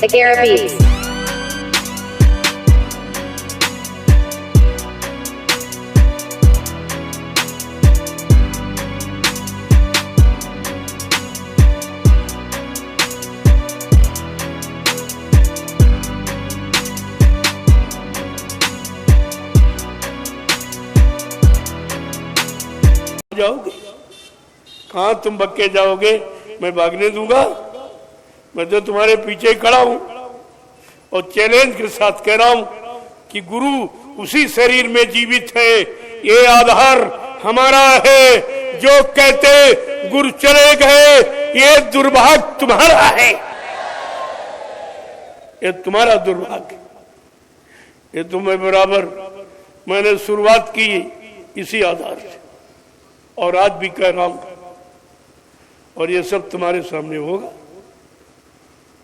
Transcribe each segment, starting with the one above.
Bagheera Beats. जाओगे कहां? तुम बक्के जाओगे? मैं भागने दूंगा? मैं तो तुम्हारे पीछे खड़ा हूं और चैलेंज के साथ कह रहा हूं कि गुरु उसी शरीर में जीवित है। ये आधार हमारा है। जो कहते गुरु चले गए, ये दुर्भाग्य तुम्हारा है। ये तुम्हारा दुर्भाग्य। ये तुम्हें बराबर मैंने शुरुआत की इसी आधार से और आज भी कह रहा हूं, और ये सब तुम्हारे सामने होगा।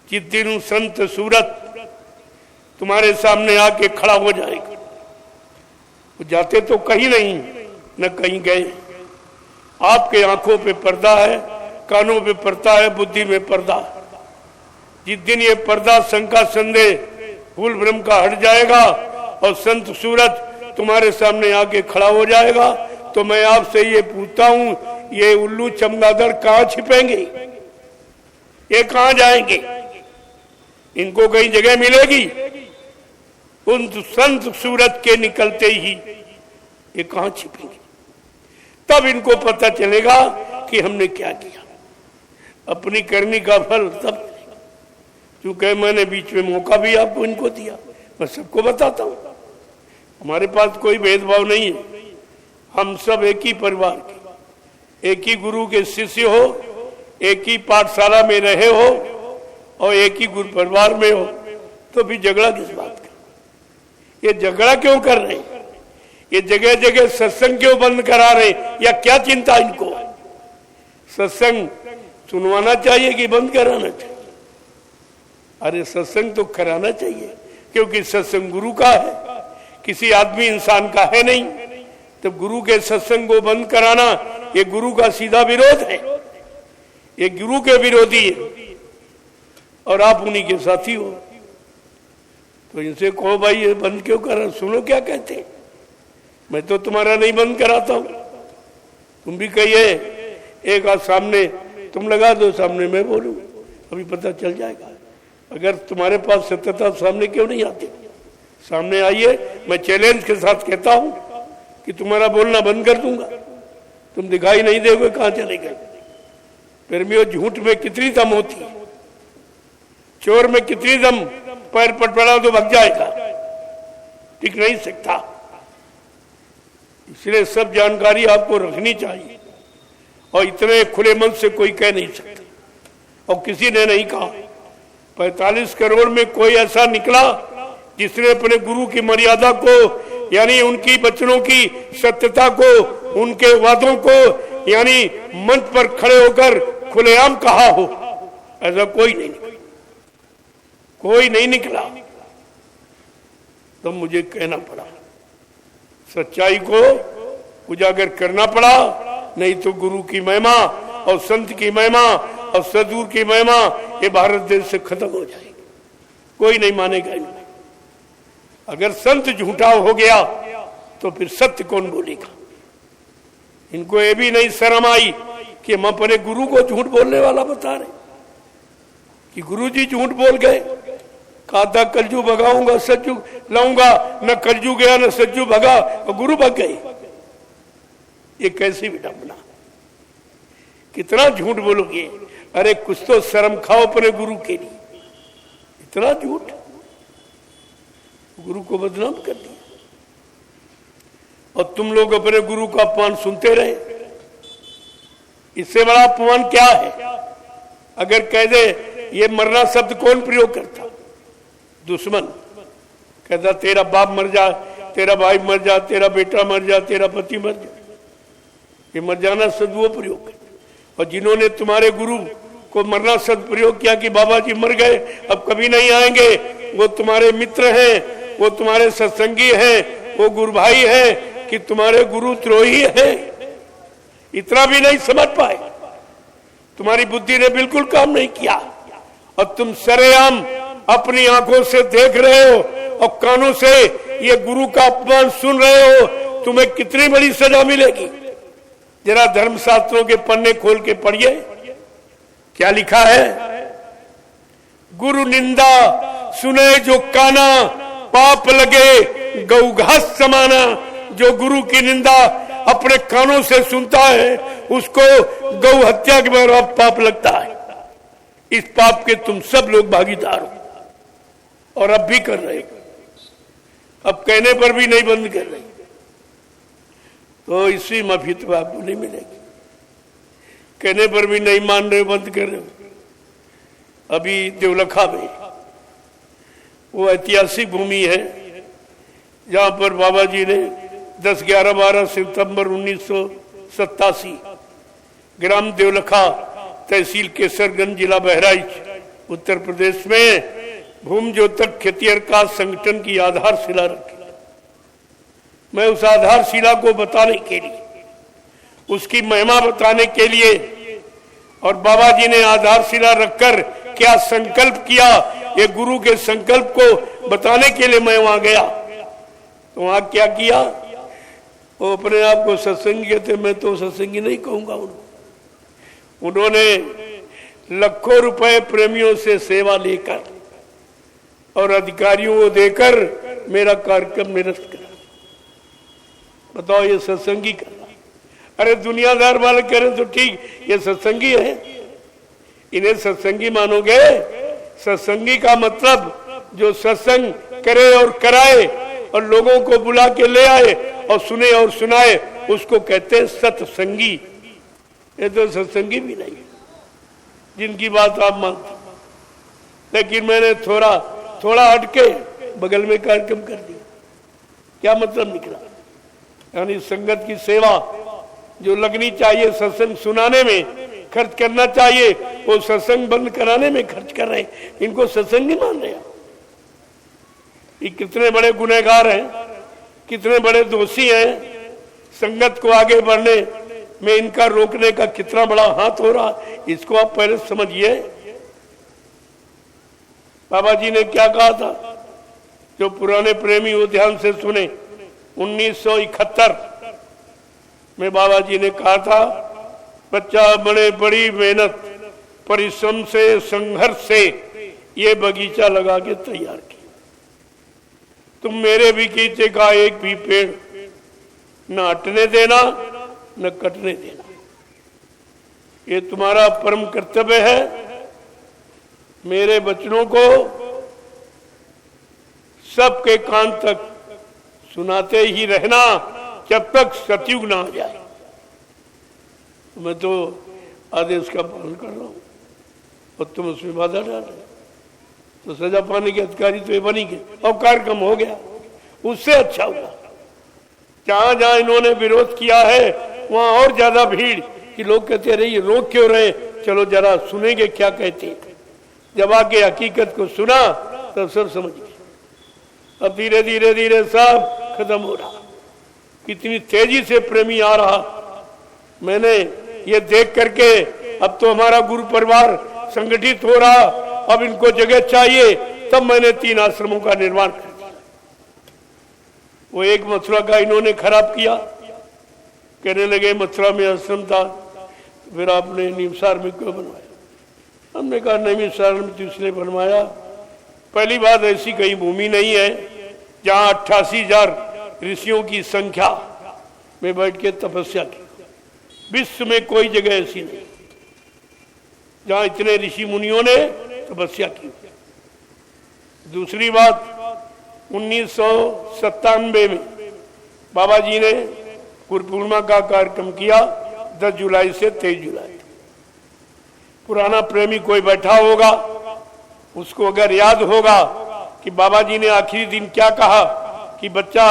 जिस दिन संत सूरत तुम्हारे सामने आके खड़ा हो जाएगा। वो जाते तो कहीं नहीं, न कहीं गए। आपके आंखों पे पर्दा है, कानों पे पर्दा है, बुद्धि में पर्दा है। जिस दिन ये पर्दा शंका संदेह भूल भ्रम का हट जाएगा और संत सूरत तुम्हारे सामने आके खड़ा हो जाएगा, तो मैं आपसे ये पूछता हूं, ये उल्लू चमगादड़ कहां छिपेंगे? ये कहां जाएंगे? इनको कहीं जगह मिलेगी? उन संत सूरत के निकलते ही ये कहां छिपेंगे? तब इनको पता चलेगा कि हमने क्या किया। अपनी करनी का फल तब मिलेगा। क्योंकि मैंने बीच में मौका भी आपको इनको दिया, मैं सबको बताता हूं। हमारे पास कोई भेदभाव नहीं है। हम सब एक ही परिवार के, एक ही गुरु के शिष्य हो, एक ही पाठशाला में रहे हो और एक ही गुरु परिवार में हो, तो भी झगड़ा किस बात का? ये झगड़ा क्यों कर रहे हैं? ये जगह जगह सत्संग क्यों बंद करा रहे हैं? या क्या चिंता इनको? सत्संग सुनवाना चाहिए कि बंद कराना चाहिए? अरे सत्संग तो कराना चाहिए, क्योंकि सत्संग गुरु का है, किसी आदमी इंसान का है नहीं। तो गुरु के सत्संग को बंद कराना ये गुरु का सीधा विरोध है। ये गुरु के विरोधी है और आप उन्हीं के साथी हो। तो इनसे कहो भाई ये बंद क्यों करा? सुनो क्या कहते हैं। मैं तो तुम्हारा नहीं बंद कराता हूं। तुम भी कहिए, एक हाथ सामने तुम लगा दो, सामने मैं बोलूं, अभी पता चल जाएगा। अगर तुम्हारे पास सत्यता सामने क्यों नहीं आती? सामने आइए। मैं चैलेंज के साथ कहता हूं कि तुम्हारा बोलना बंद कर दूंगा। तुम दिखाई नहीं दोगे, कहां चले गए? प्रेमियों, झूठ में कितनी दम होती है, चोर में कितनी दम। पैर पटपड़ा तो भग जाएगा, टिक नहीं सकता। इसलिए सब जानकारी आपको रखनी चाहिए और इतने खुले मन से कोई कह नहीं सकता। और किसी ने नहीं कहा। 45 करोड़ में कोई ऐसा निकला जिसने अपने गुरु की मर्यादा को, यानी उनकी वचनों की सत्यता को, उनके वादों को, यानी मंच पर खड़े होकर खुलेआम कहा हो। ऐसा कोई नहीं निकला, कोई नहीं निकला। तो मुझे कहना पड़ा, सच्चाई को उजागर करना पड़ा। नहीं तो गुरु की महिमा और संत की महिमा और सदगुरु की महिमा ये भारत देश से खत्म हो जाएगी। कोई नहीं मानेगा इनको। अगर संत झूठा हो गया तो फिर सत्य कौन बोलेगा? इनको ये भी नहीं शर्म आई कि हम अपने गुरु को झूठ बोलने वाला बता रहे कि गुरु जी झूठ बोल गए। कहा था कलजू भगाऊंगा, सज्जू लाऊंगा, न कलजू गया न सज्जू भगा और गुरु भग गए। ये कैसी विडंबना! कितना झूठ बोलोगे? अरे कुछ तो शर्म खाओ अपने गुरु के लिए। इतना झूठ, गुरु को बदनाम कर दिया। और तुम लोग अपने गुरु का अपमान सुनते रहे। इससे बड़ा अपमान क्या है? अगर कह दे ये मरना शब्द कौन प्रयोग करता? दुश्मन कहता तेरा बाप मर जा, तेरा भाई मर जा, तेरा बेटा मर जा, तेरा पति मर जा। ये मर जाना शब्द वो प्रयोग करता। और जिन्होंने तुम्हारे गुरु को मरना शब्द प्रयोग किया कि बाबा जी मर गए, अब कभी नहीं आएंगे, वो तुम्हारे मित्र हैं, वो तुम्हारे सत्संगी हैं, वो गुरु भाई हैं कि तुम्हारे गुरु द्रोही हैं। इतना भी नहीं समझ पाए। तुम्हारी बुद्धि ने बिल्कुल काम नहीं किया और तुम सरेआम अपनी आंखों से देख रहे हो और कानों से ये गुरु का अपमान सुन रहे हो, तुम्हें कितनी बड़ी सजा मिलेगी। जरा धर्मशास्त्रों के पन्ने खोल के पढ़िए, क्या लिखा है। गुरु निंदा सुने जो काना, पाप लगे गौ घास समाना। जो गुरु की निंदा अपने कानों से सुनता है उसको गौ हत्या के बराबर पाप लगता है। इस पाप के तुम सब लोग भागीदार हो और अब भी कर रहे हो, अब कहने पर भी नहीं बंद कर रहे, तो इसी माफी तो आपको नहीं मिलेगी। कहने पर भी नहीं मान रहे, बंद कर रहे हो। अभी देवलखा में वो ऐतिहासिक भूमि है जहां पर बाबा जी ने 10, 11, 12 सितंबर 1987 ग्राम देवलखा, तहसील केसरगंज, जिला बहराइच, उत्तर प्रदेश में भूमि ज्योतक खेतिहर का संगठन की आधारशिला रखी। मैं उस आधारशिला को बताने के लिए, उसकी महिमा बताने के लिए, और बाबा जी ने आधारशिला रखकर क्या संकल्प किया, ये गुरु के संकल्प को बताने के लिए मैं वहां गया। तो वहां क्या किया, वो अपने आप को सत्संगी कहते, मैं तो सत्संगी नहीं कहूंगा उनको। उन्होंने लाखों रुपए प्रेमियों से सेवा लेकर और अधिकारियों को देकर मेरा कार्यक्रम निरस्त करा। बताओ ये सत्संगी कर रहा। अरे दुनियादार वाले करें तो ठीक, ये सत्संगी है, इन्हें सत्संगी मानोगे। सत्संगी का मतलब जो सत्संग करे और कराए और लोगों को बुला के ले आए और सुने और सुनाए, उसको कहते हैं सत्संगी। ये तो सत्संगी भी नहीं है जिनकी बात आप मानते। लेकिन मैंने थोड़ा हटके बगल में कार्यक्रम कर दिया। क्या मतलब निकला, यानी संगत की सेवा जो लगनी चाहिए सत्संग सुनाने में खर्च करना चाहिए, वो सत्संग बंद कराने में खर्च कर रहे हैं। इनको सत्संग नहीं मान रहे। ये कितने बड़े गुनहगार हैं, कितने बड़े दोषी हैं। संगत को आगे बढ़ने में इनका रोकने का कितना बड़ा हाथ हो रहा, इसको आप पहले समझिए। बाबा जी ने क्या कहा था, जो पुराने प्रेमी वो ध्यान से सुने। 1971 में बाबा जी ने कहा था, बच्चा बड़ी मेहनत परिश्रम से संघर्ष से ये बगीचा लगा के तैयार किया। तुम मेरे बगीचे का एक भी पेड़ न हटने देना न कटने देना, ये तुम्हारा परम कर्तव्य है। मेरे बचनों को सबके कान तक सुनाते ही रहना जब तक सतयुग ना आ जाए। मैं तो आदेश का पालन कर रहा हूं और तुम उसमें बाधा डाल रहे, तो सजा पाने के अधिकारी तो ये बनी गए और कार्यक्रम हो गया। उससे अच्छा हुआ जहां जहां इन्होंने विरोध किया है वहां और ज्यादा भीड़ कि लोग कहते रहे ये रोक क्यों रहे, चलो जरा सुनेंगे क्या कहते हैं। जब आके हकीकत को सुना तब सब समझ गए। अब धीरे धीरे धीरे सब खत्म हो रहा। कितनी तेजी से प्रेमी आ रहा, मैंने ये देख करके अब तो हमारा गुरु परिवार संगठित हो रहा, अब इनको जगह चाहिए। तब मैंने 3 आश्रमों का निर्माण कर दिया। वो एक मथुरा का इन्होंने खराब किया, कहने लगे मथुरा में आश्रम था, फिर आपने निमसार में क्यों बनवाया। हमने कहा निमसार में तो इसलिए बनवाया, पहली बात ऐसी कहीं भूमि नहीं है जहां 88,000 ऋषियों की संख्या में बैठ के तपस्या की। विश्व में कोई जगह ऐसी नहीं जहां इतने ऋषि मुनियों ने तपस्या की। दूसरी बात, 1997 में बाबा जी ने गुरु पूर्णिमा का कार्यक्रम किया 10 जुलाई से 23 जुलाई। पुराना प्रेमी कोई बैठा होगा, उसको अगर याद होगा कि बाबा जी ने आखिरी दिन क्या कहा कि बच्चा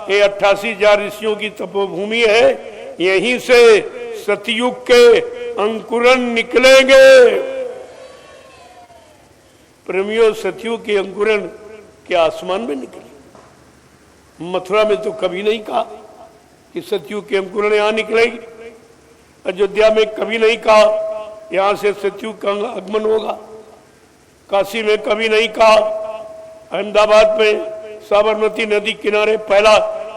ये 88,000 ऋषियों की तपोभूमि है, यहीं से सतयुग के अंकुरन निकलेंगे। प्रेमियों, सतयुग के अंकुरन के आसमान में निकले। मथुरा में तो कभी नहीं कहा कि सतयुग के अंकुरन यहां निकलेगी। अयोध्या में कभी नहीं कहा यहां से सतयुग का आगमन होगा। काशी में कभी नहीं कहा, अहमदाबाद में साबरमती नदी किनारे पहला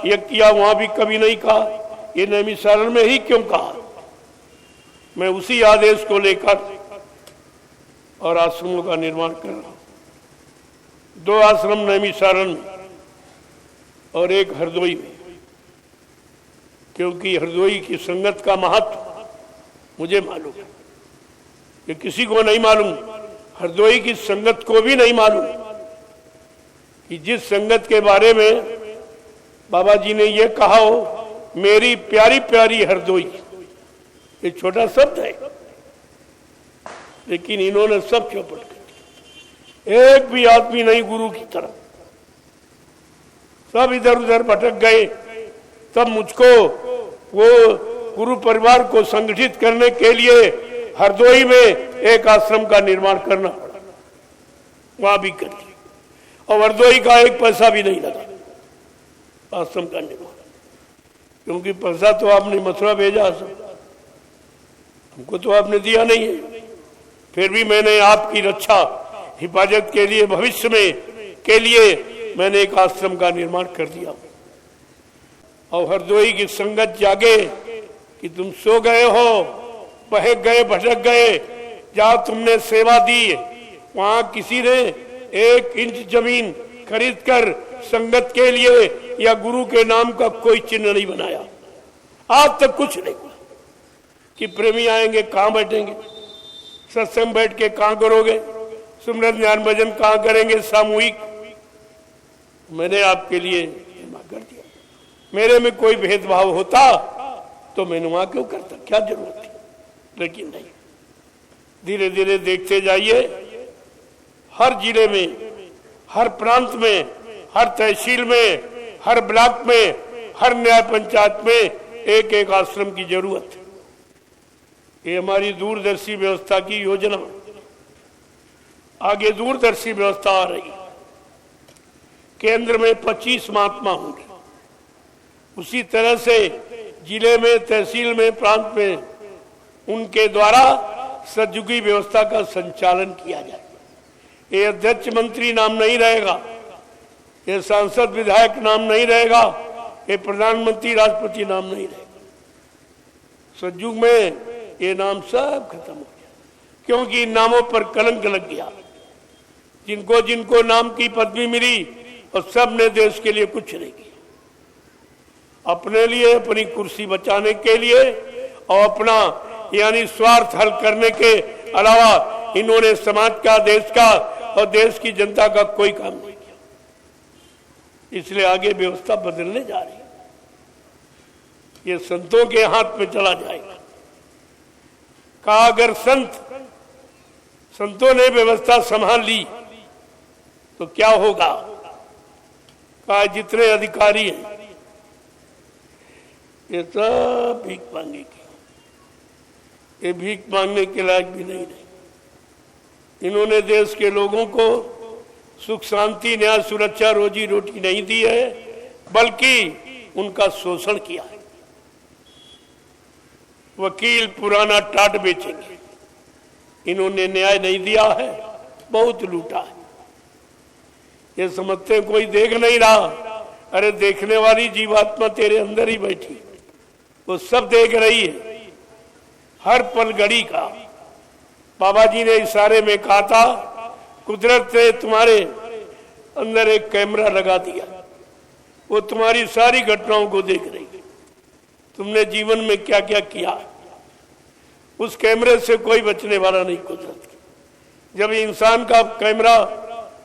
यज्ञ किया, वहां भी कभी नहीं कहा, ये नैमिषारण्य में ही क्यों कहा? मैं उसी आदेश को लेकर और आश्रमों का निर्माण कर रहा हूं। 2 आश्रम नैमिषारण्य में और एक हरदोई में, क्योंकि हरदोई की संगत का महत्व मुझे मालूम है, ये किसी को नहीं मालूम, हरदोई की संगत को भी नहीं मालूम कि जिस संगत के बारे में बाबा जी ने ये कहा हो, मेरी प्यारी प्यारी हरदोई, ये छोटा शब्द है, लेकिन इन्होंने सब चौपट कर दिया। एक भी आदमी नहीं गुरु की तरह, सब इधर उधर भटक गए। तब मुझको वो गुरु परिवार को संगठित करने के लिए हरदोई में एक आश्रम का निर्माण करना पड़ा, वहां भी कर लिया, और हरदोई का 1 पैसा भी नहीं लगा आश्रम का निर्माण, क्योंकि पैसा तो आपने मथुरा भेजा, हमको तो आपने दिया नहीं है। फिर भी मैंने आपकी रक्षा हिफाजत के लिए, भविष्य में के लिए मैंने एक आश्रम का निर्माण कर दिया। और हरदोई की संगत जागे कि तुम सो गए हो, बहक गए, भटक गए, जहां तुमने सेवा दी वहां किसी ने 1 इंच जमीन खरीद कर संगत के लिए या गुरु के नाम का कोई चिन्ह नहीं बनाया। आज तक कुछ नहीं कि प्रेमी आएंगे कहां बैठेंगे, सत्संग बैठ के कहां करोगे, सुमरन ज्ञान भजन कहां करेंगे सामूहिक। मैंने आपके लिए कर दिया। मेरे में कोई भेदभाव होता तो मैंने वहां क्यों करता, क्या जरूरत थी, लेकिन नहीं। धीरे धीरे देखते जाइए, हर जिले में, हर प्रांत में, हर तहसील में, हर ब्लॉक में, हर न्याय पंचायत में एक एक आश्रम की जरूरत है। ये हमारी दूरदर्शी व्यवस्था की योजना, आगे दूरदर्शी व्यवस्था आ रही। केंद्र में 25 महात्मा होंगे, उसी तरह से जिले में, तहसील में, प्रांत में उनके द्वारा सतयुगी व्यवस्था का संचालन किया जाए। ये अध्यक्ष मंत्री नाम नहीं रहेगा, ये सांसद विधायक नाम नहीं रहेगा, ये प्रधानमंत्री राष्ट्रपति नाम नहीं रहेगा। सतयुग में ये नाम सब खत्म हो गया, क्योंकि इन नामों पर कलंक लग गया। जिनको जिनको नाम की पदवी मिली और सब ने देश के लिए कुछ नहीं किया, अपने लिए, अपनी कुर्सी बचाने के लिए और अपना यानी स्वार्थ हल करने के अलावा इन्होंने समाज का, देश का और देश की जनता का कोई काम नहीं किया। इसलिए आगे व्यवस्था बदलने जा रही है, ये संतों के हाथ में चला जाएगा। कहा अगर संतों ने व्यवस्था संभाल ली तो क्या होगा? कहा जितने अधिकारी हैं ये सब भीख मांगेगी, ये भीख मांगने के लायक भी नहीं रहे। इन्होंने देश के लोगों को सुख शांति, न्याय, सुरक्षा, रोजी रोटी नहीं दी है, बल्कि उनका शोषण किया है। वकील पुराना टाट बेचेंगे, इन्होंने न्याय नहीं दिया है, बहुत लूटा है। ये समझते कोई देख नहीं रहा, अरे देखने वाली जीवात्मा तेरे अंदर ही बैठी, वो सब देख रही है हर पल घड़ी का। बाबा जी ने इशारे में कहा था, कुदरत ने तुम्हारे अंदर एक कैमरा लगा दिया, वो तुम्हारी सारी घटनाओं को देख रही है, तुमने जीवन में क्या क्या किया। उस कैमरे से कोई बचने वाला नहीं कुदरत की। जब इंसान का कैमरा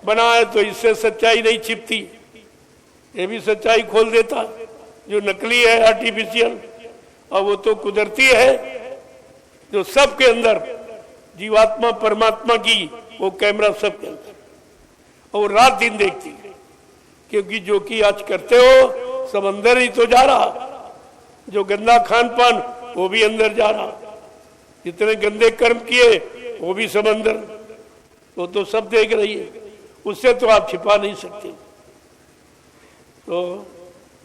बना है तो इससे सच्चाई नहीं छिपती, ये भी सच्चाई खोल देता, जो नकली है, आर्टिफिशियल, और वो तो कुदरती है जो सबके अंदर, जीवात्मा परमात्मा की वो कैमरा सबके अंदर, और रात दिन देखती है। क्योंकि जो कि आज करते हो सब अंदर ही तो जा रहा, जो गंदा खान पान वो भी अंदर जा रहा, जितने गंदे कर्म किए वो भी सब अंदर, वो तो सब देख रही है, उससे तो आप छिपा नहीं सकते। तो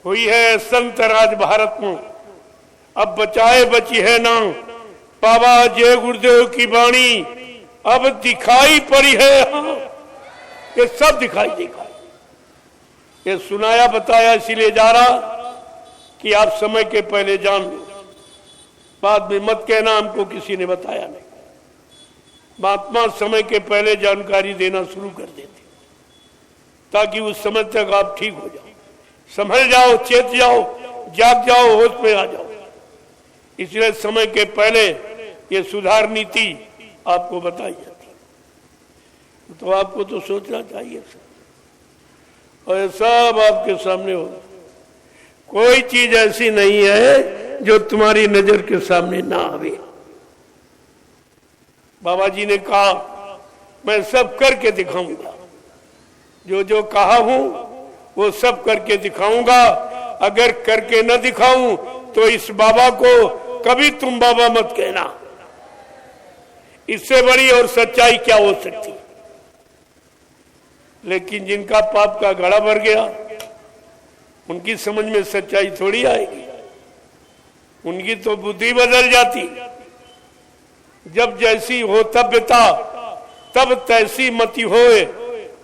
हुई है संत राज भारत में, अब बचाए बची है ना, बाबा जय गुरुदेव की वाणी, अब दिखाई पड़ी है, हाँ ये सब दिखाई देगा। ये सुनाया बताया इसीलिए जा रहा कि आप समय के पहले जान लो, बाद में मत कहना हमको किसी ने बताया नहीं। महात्मा समय के पहले जानकारी देना शुरू कर देते ताकि उस समय तक आप ठीक हो जाओ, संभल जाओ, चेत जाओ, जाग जाओ, होश में आ जाओ। इसलिए समय के पहले ये सुधार नीति आपको बताई जाती है। तो आपको तो सोचना चाहिए और ये सब आपके सामने होगा। कोई चीज ऐसी नहीं है जो तुम्हारी नजर के सामने ना आवे। बाबा जी ने कहा मैं सब करके दिखाऊंगा, जो जो कहा हूं वो सब करके दिखाऊंगा। अगर करके न दिखाऊं तो इस बाबा को कभी तुम बाबा मत कहना। इससे बड़ी और सच्चाई क्या हो सकती। लेकिन जिनका पाप का घड़ा भर गया उनकी समझ में सच्चाई थोड़ी आएगी, उनकी तो बुद्धि बदल जाती। जब जैसी हो तब्यता तब तैसी मति होए,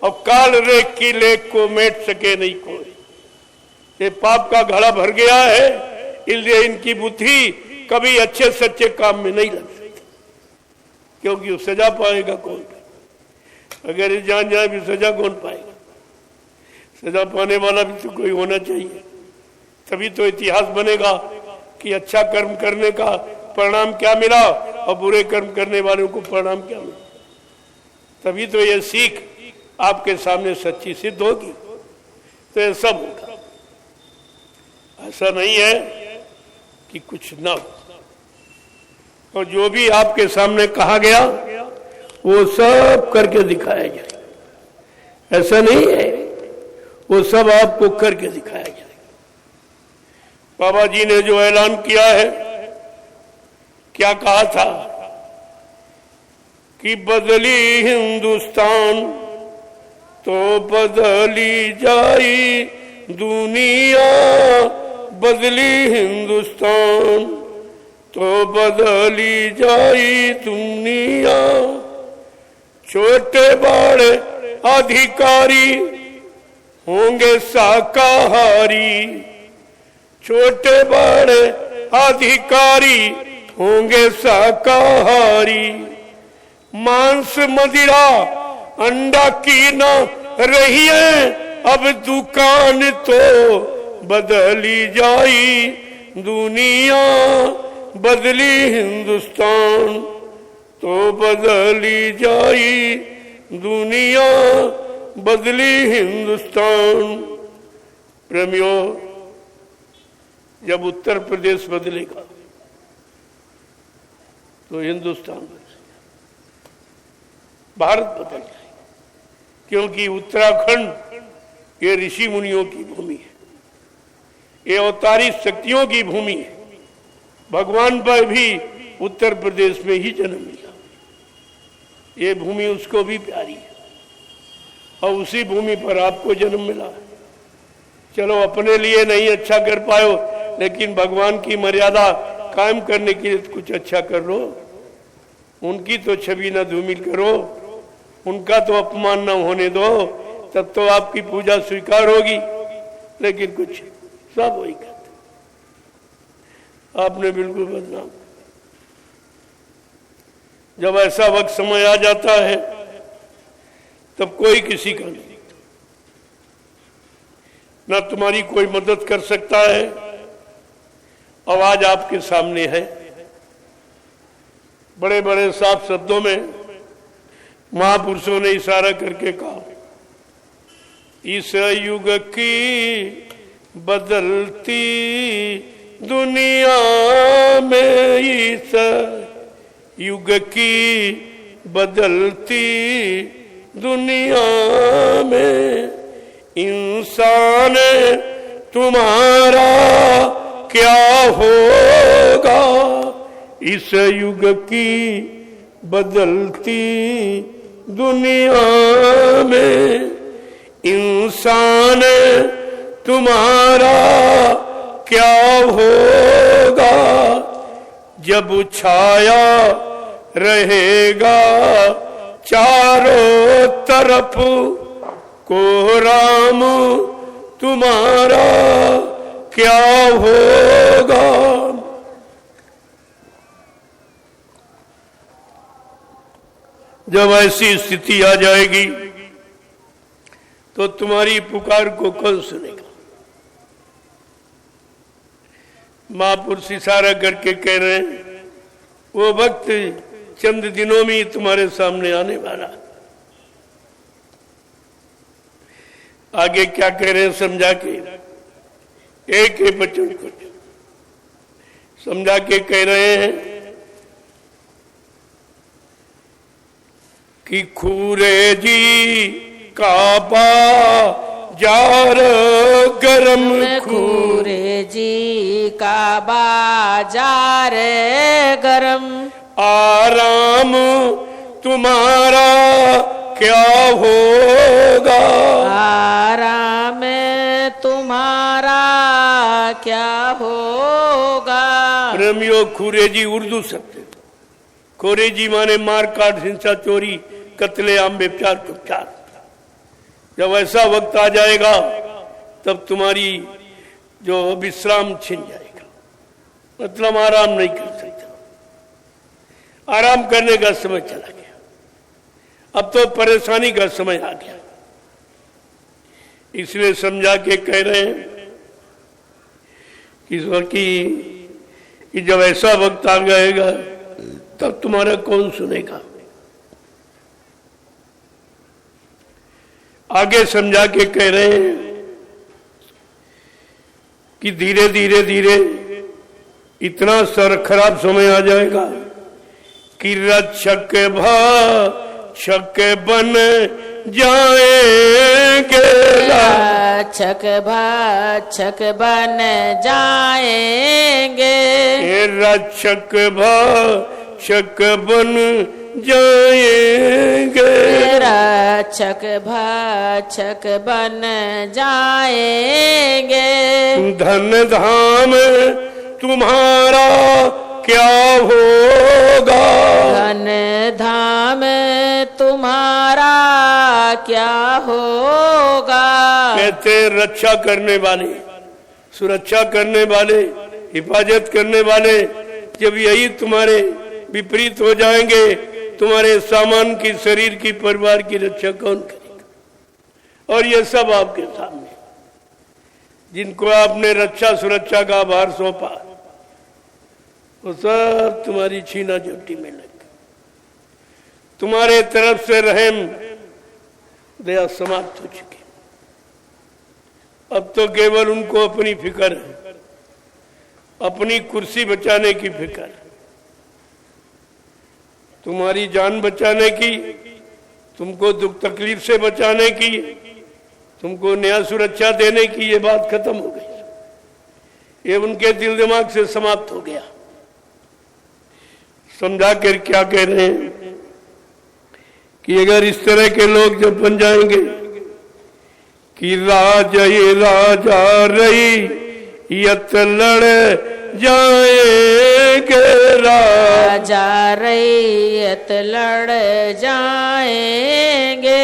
और काल रेख की लेख को मेट सके नहीं कोई। ये पाप का घड़ा भर गया है, इसलिए इनकी बुद्धि कभी अच्छे सच्चे काम में नहीं लग सकती, क्योंकि वो सजा पाएगा कौन। अगर ये जान जाए भी सजा कौन पाएगा। सजा पाने वाला भी तो कोई होना चाहिए, तभी तो इतिहास बनेगा कि अच्छा कर्म करने का परिणाम क्या मिला और बुरे कर्म करने वालों को परिणाम क्या मिला। तभी तो ये सीख आपके सामने सच्ची सिद्ध होगी। तो ये सब होगा, ऐसा नहीं है कि कुछ ना हो। और जो भी आपके सामने कहा गया वो सब करके दिखाया जाए। ऐसा नहीं है, वो सब आपको करके दिखाया जाए। बाबा जी ने जो ऐलान किया है, क्या कहा था कि बदली हिंदुस्तान तो बदली जाई दुनिया, बदली हिंदुस्तान तो बदली जाई दुनिया। छोटे बड़े अधिकारी होंगे शाकाहारी, छोटे बड़े अधिकारी होंगे शाकाहारी। मांस मदिरा अंडा की न रही है अब दुकान, तो बदली जाई दुनिया, बदली हिंदुस्तान तो बदली जाई दुनिया, बदली हिंदुस्तान। प्रेमियों, जब उत्तर प्रदेश बदलेगा तो हिंदुस्तान बदलेगा, भारत बदल जाएगा। क्योंकि उत्तराखंड ये ऋषि मुनियों की भूमि है, ये अवतारी शक्तियों की भूमि है। भगवान पर भी उत्तर प्रदेश में ही जन्म लिया। ये भूमि उसको भी प्यारी है और उसी भूमि पर आपको जन्म मिला है। चलो अपने लिए नहीं अच्छा कर पाओ, लेकिन भगवान की मर्यादा कायम करने के लिए कुछ अच्छा कर लो। उनकी तो छवि न धूमिल करो, उनका तो अपमान न होने दो, तब तो आपकी पूजा स्वीकार होगी। लेकिन कुछ सब वही कहते, आपने बिल्कुल बदनाम। जब ऐसा वक्त समय आ जाता है तब कोई किसी का नहीं, ना तुम्हारी कोई मदद कर सकता है। आवाज आपके सामने है। बड़े बड़े साफ शब्दों में महापुरुषों ने इशारा करके कहा, इस युग की बदलती दुनिया में, इस युग की बदलती दुनिया में, इंसान तुम्हारा क्या होगा। इस युग की बदलती दुनिया में, इंसान तुम्हारा क्या होगा। जब छाया रहेगा चारों तरफ कोहराम तुम्हारा क्या होगा। जब ऐसी स्थिति आ जाएगी तो तुम्हारी पुकार को कौन सुनेगा। महापुरुष इशारा करके कह रहे हैं वो वक्त चंद दिनों में ही तुम्हारे सामने आने वाला। आगे क्या कह रहे हैं समझा के, एक ही वचन को समझा के कह रहे हैं कि खूरे जी काबा जार गरम, खूरे जी का बाजार गरम, आराम तुम्हारा क्या होगा। आराम तुम्हारा क्या होगा। प्रेमियों, खुरेजी उर्दू शब्द, खुरेजी माने मार काट हिंसा चोरी कत्ले आम व्यभिचार कुचार। जब ऐसा वक्त आ जाएगा तब तुम्हारी जो विश्राम छिन जाएगा, मतलब आराम नहीं कर सकता। आराम करने का समय चला गया, अब तो परेशानी का समय आ गया। इसलिए समझा के कह रहे हैं ईश्वर की जब ऐसा वक्त आ जाएगा तब तुम्हारा कौन सुनेगा। आगे समझा के कह रहे हैं कि धीरे धीरे धीरे इतना सर खराब समय आ जाएगा कि रक्षक भक्षक बन जाएंगे। रक्षक भक्षक बन जाएंगे। रक्षक भक्षक बन जाएंगे। रक्षक भक्षक बन जाएंगे। धन धाम तुम्हारा क्या होगा। धन धाम तुम्हारा क्या होगा। कहते रक्षा करने वाले, सुरक्षा करने वाले, हिफाजत करने वाले जब यही तुम्हारे विपरीत हो जाएंगे, तुम्हारे सामान की, शरीर की, परिवार की रक्षा कौन करेगा। और ये सब आपके सामने, जिनको आपने रक्षा सुरक्षा का भार सौंपा, वो सब तुम्हारी छीना झपटी में लग, तुम्हारे तरफ से रहम दया समाप्त हो चुकी। अब तो केवल उनको अपनी फिक्र है, अपनी कुर्सी बचाने की फिक्र, तुम्हारी जान बचाने की, तुमको दुख तकलीफ से बचाने की, तुमको न्याय सुरक्षा देने की, ये बात खत्म हो गई। ये उनके दिल दिमाग से समाप्त हो गया। समझा कर क्या कह रहे हैं कि अगर इस तरह के लोग जब बन जाएंगे कि राजा ये राजा रही यत लड़ जाएंगे। राजा रैयत लड़ जाएंगे।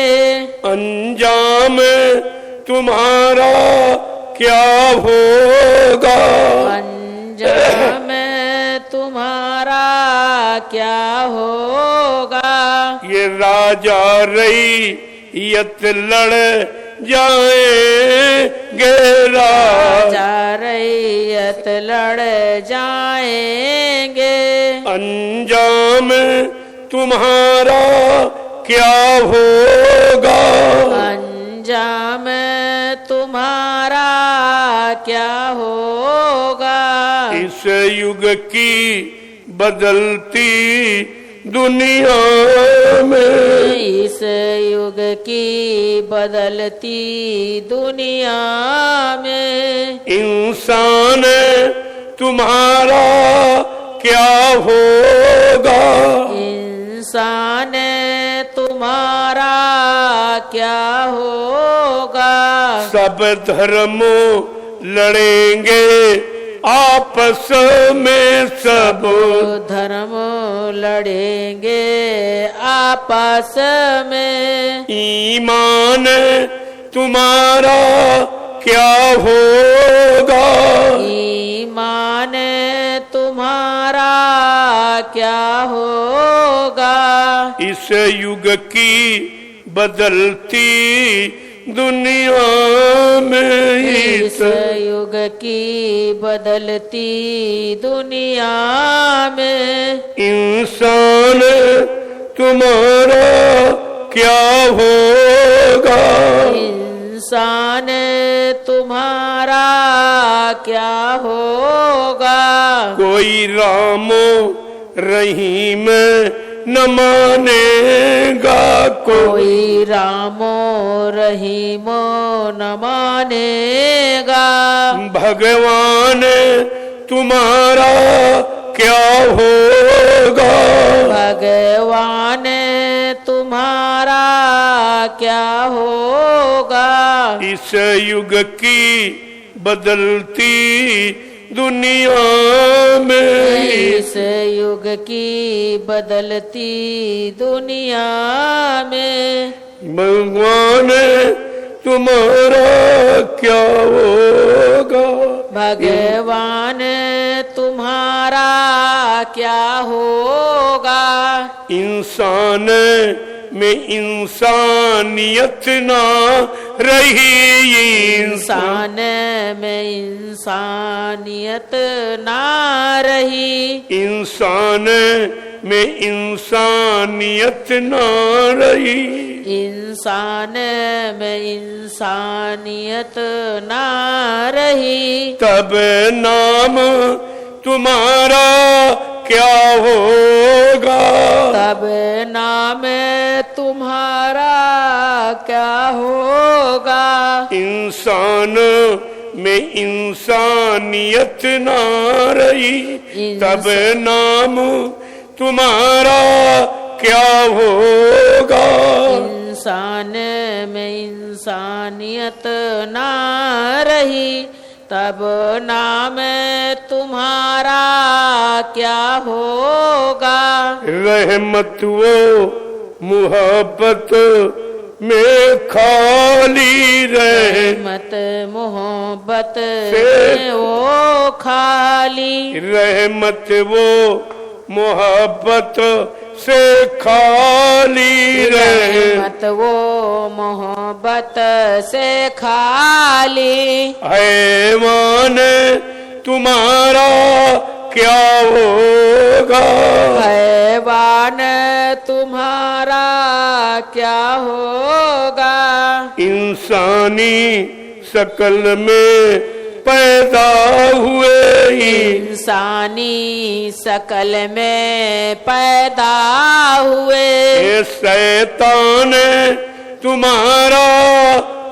अंजाम तुम्हारा क्या होगा। अंजाम तुम्हारा क्या होगा। ये राजा रैयत लड़ जाएंगे। राजा रैयत लड़ जाएंगे। अंजाम तुम्हारा क्या होगा। अंजाम तुम्हारा क्या होगा। इस युग की बदलती दुनिया में, इस युग की बदलती दुनिया में, इंसान तुम्हारा क्या होगा। इंसान तुम्हारा क्या होगा। सब धर्मों लड़ेंगे आपस में सब धर्म लड़ेंगे आपस में। ईमान तुम्हारा क्या होगा, ईमान तुम्हारा क्या होगा। इस युग की बदलती दुनिया में, इस युग की बदलती दुनिया में। इंसान तुम्हारा क्या होगा, इंसान तुम्हारा क्या होगा। कोई रामो रहीम न मानेगा, कोई रामो रहीमो न मानेगा। भगवान तुम्हारा क्या होगा, भगवान तुम्हारा क्या होगा। इस युग की बदलती दुनिया में, इस युग की बदलती दुनिया में। भगवान तुम्हारा क्या होगा, भगवान तुम्हारा क्या होगा। इंसान में इंसानियत ना रही, इंसान में इंसानियत ना रही। इंसान में इंसानियत ना रही, इंसान में इंसानियत ना रही। तब नाम तुम्हारा क्या होगा, तब नाम तुम्हारा क्या होगा। इंसान में इंसानियत ना रही, तब नाम तुम्हारा क्या होगा। इंसान में इंसानियत ना रही, तब नाम तुम्हारा क्या होगा। रहमत वो मोहब्बत में खाली रहे, रहमत मोहब्बत में वो खाली। रहमत वो मोहब्बत से खाली रहे, रहमत वो मोहब्बत से खाली। हैवान तुम्हारा क्या होगा, हैवान तुम्हारा क्या होगा। इंसानी शकल में पैदा हुए, इंसानी शकल में पैदा हुए। ये शैतान तुम्हारा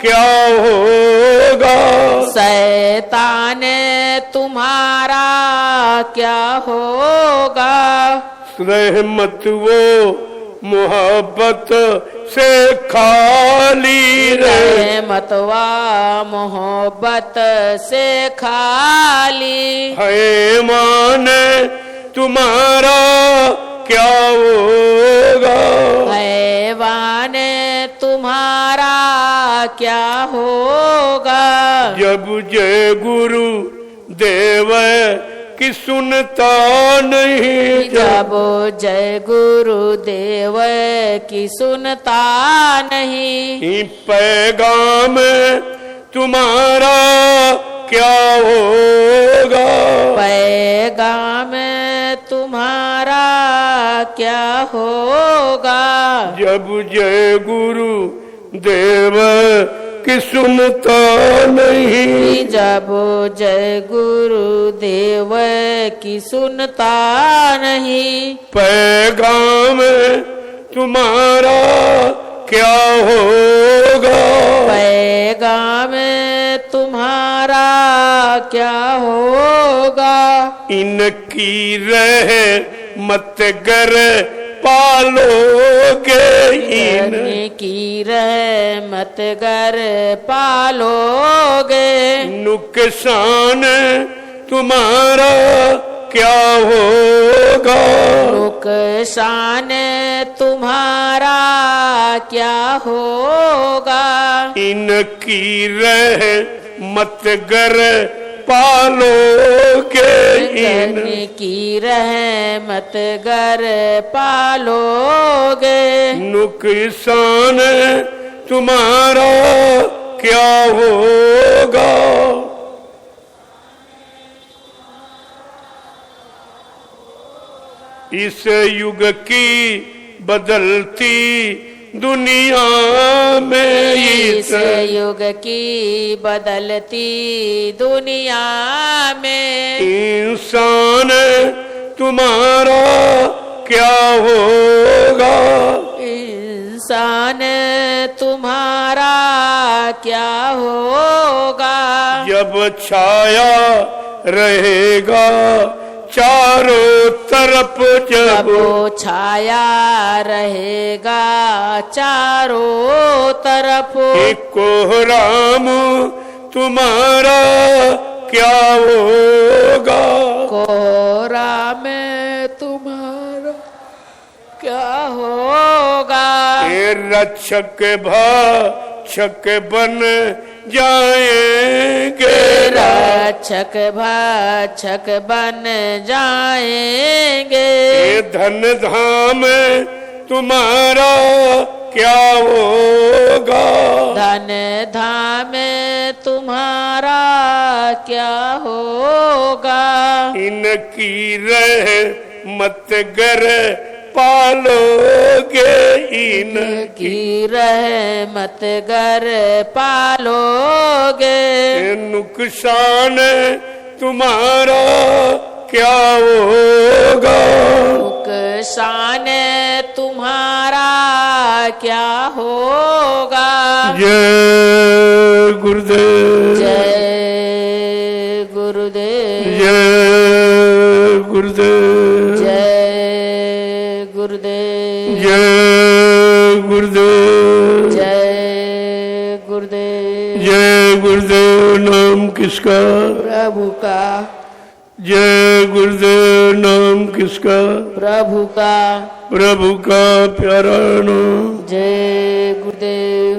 क्या होगा, शैतान तुम्हारा क्या होगा। रहमत वो मोहब्बत से खाली रहे, रहमत व मोहब्बत से खाली। हैवान तुम्हारा क्या होगा, हैवान तुम्हारा क्या होगा। जब जय गुरु देव की सुनता नहीं, जब जय गुरु देव की सुनता नहीं। पैगाम तुम्हारा क्या होगा, पैगाम तुम्हारा क्या होगा। जब जय गुरु देव की सुनता नहीं, जब जय गुरु देव की सुनता नहीं। पैगाम तुम्हारा क्या होगा, पैगाम तुम्हारा क्या होगा। इनकी रह मत गर पालोगे, इनकी रहमत गर पालोगे। नुकसान तुम्हारा क्या होगा। नुकसान तुम्हारा क्या होगा। इनकी रहमत गर पालोगे। इनकी रहमत गर पालोगे। नुकसान तुम्हारा क्या होगा। इस युग की बदलती दुनिया में, इस युग की बदलती दुनिया में इंसान तुम्हारा क्या होगा। इंसान तुम्हारा क्या होगा। जब छाया रहेगा चारों तरफ, जब छाया रहेगा चारों तरफ। कोहराम तुम्हारा क्या होगा। कोहरा में तुम्हारा क्या होगा। रक्षक भक्षक बन जाएंगे। रक्षक भक्षक बन जाएंगे। धन धाम तुम्हारा क्या होगा। धन धाम तुम्हारा क्या होगा। इनकी रहमत गर पालोगे। इनकी रहमत गर पालोगे। नुकसान तुम्हारा क्या होगा। नुकसान तुम्हारा क्या होगा। जय गुरुदेव। जय गुरुदेव। जय गुरुदेव। जय गुरुदेव। जय गुरुदेव। जय गुरुदेव। जय गुरुदेव। नाम किसका। प्रभु का। जय गुरुदेव। नाम किसका। प्रभु का। प्रभु का प्यारा नाम। जय गुरुदेव।